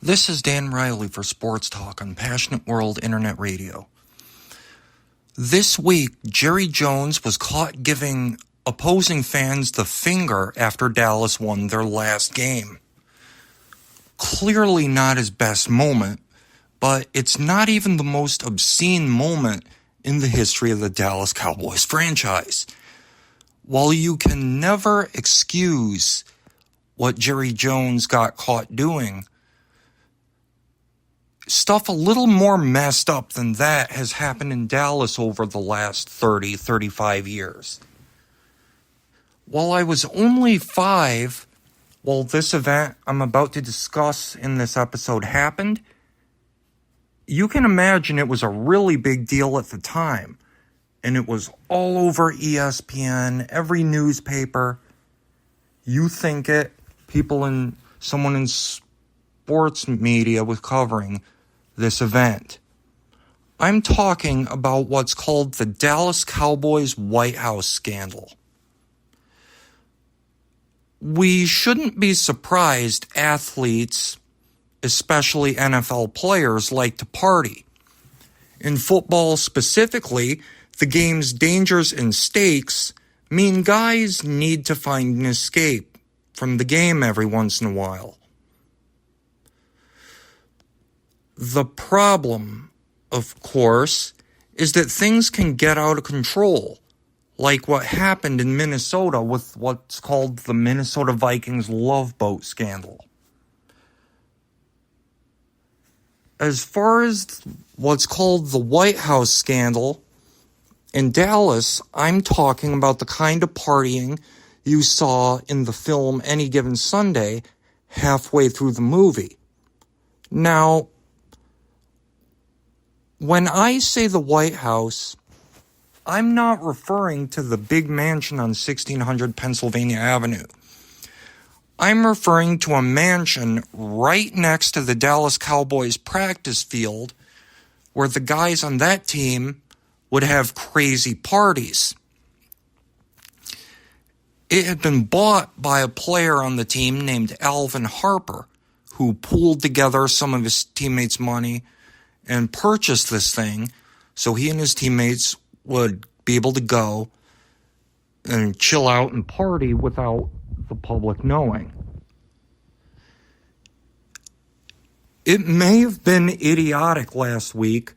This is Dan Riley for Sports Talk on Passionate World Internet Radio. This week, Jerry Jones was caught giving opposing fans the finger after Dallas won their last game. Clearly not his best moment, but it's not even the most obscene moment in the history of the Dallas Cowboys franchise. While you can never excuse what Jerry Jones got caught doing, stuff a little more messed up than that has happened in Dallas over the last 35 years. While I was only 5 while this event I'm about to discuss in this episode happened, you can imagine it was a really big deal at the time. And it was all over ESPN, every newspaper. You think it, someone in sports media was covering this event. I'm talking about what's called the Dallas Cowboys White House scandal. We shouldn't be surprised athletes, especially NFL players, like to party. In football specifically, the game's dangers and stakes mean guys need to find an escape from the game every once in a while. The problem, of course, is that things can get out of control, like what happened in Minnesota with what's called the Minnesota Vikings Love Boat scandal. As far as what's called the White House scandal, in Dallas, I'm talking about the kind of partying you saw in the film Any Given Sunday halfway through the movie. Now, when I say the White House, I'm not referring to the big mansion on 1600 Pennsylvania Avenue. I'm referring to a mansion right next to the Dallas Cowboys practice field where the guys on that team would have crazy parties. It had been bought by a player on the team named Alvin Harper, who pooled together some of his teammates' money and purchased this thing so he and his teammates would be able to go and chill out and party without the public knowing. It may have been idiotic last week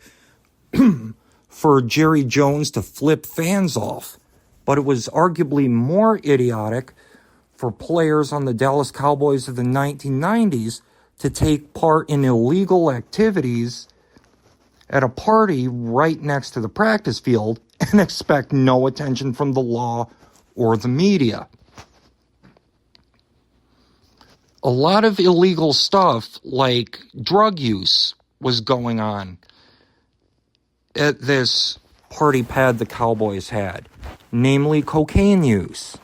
for Jerry Jones to flip fans off, but it was arguably more idiotic for players on the Dallas Cowboys of the 1990s to take part in illegal activities at a party right next to the practice field and expect no attention from the law or the media. A lot of illegal stuff like drug use was going on at this party pad the Cowboys had, namely cocaine use,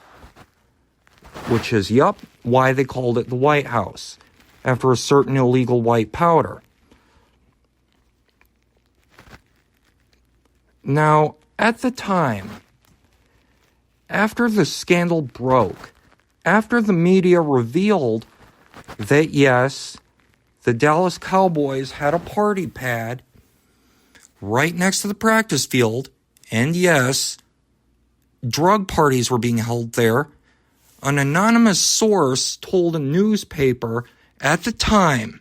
which is, why they called it the White House, after a certain illegal white powder. Now, at the time, after the scandal broke, after the media revealed that, yes, the Dallas Cowboys had a party pad right next to the practice field, and yes, drug parties were being held there, an anonymous source told a newspaper at the time,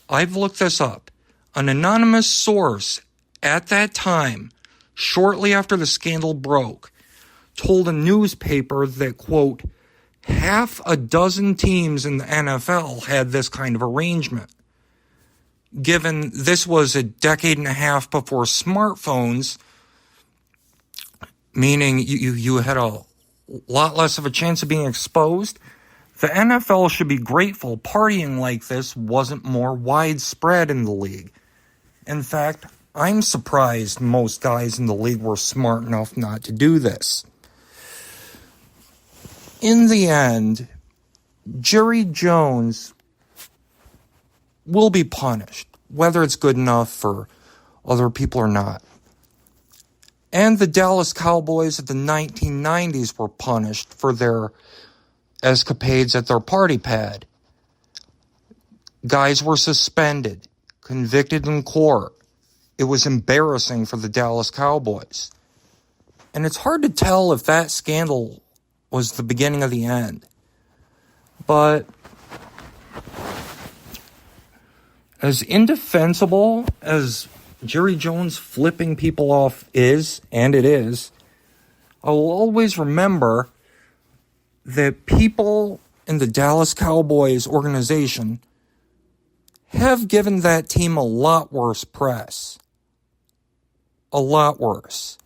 I've looked this up, an anonymous source at that time, shortly after the scandal broke, told a newspaper that, quote, half a dozen teams in the NFL had this kind of arrangement. Given this was a decade and a half before smartphones, meaning you had a lot less of a chance of being exposed, the NFL should be grateful partying like this wasn't more widespread in the league. In fact, I'm surprised most guys in the league were smart enough not to do this. In the end, Jerry Jones will be punished, whether it's good enough for other people or not. And the Dallas Cowboys of the 1990s were punished for their escapades at their party pad. Guys were suspended, convicted in court. It was embarrassing for the Dallas Cowboys. And it's hard to tell if that scandal was the beginning of the end. But as indefensible as Jerry Jones flipping people off is, and it is, I will always remember that people in the Dallas Cowboys organization have given that team a lot worse press. A lot worse.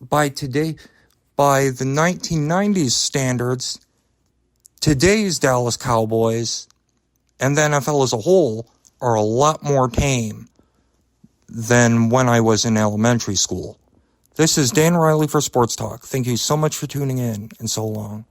By the 1990s standards, today's Dallas Cowboys and the NFL as a whole are a lot more tame than when I was in elementary school. This is Dan Riley for Sports Talk. Thank you so much for tuning in, and so long.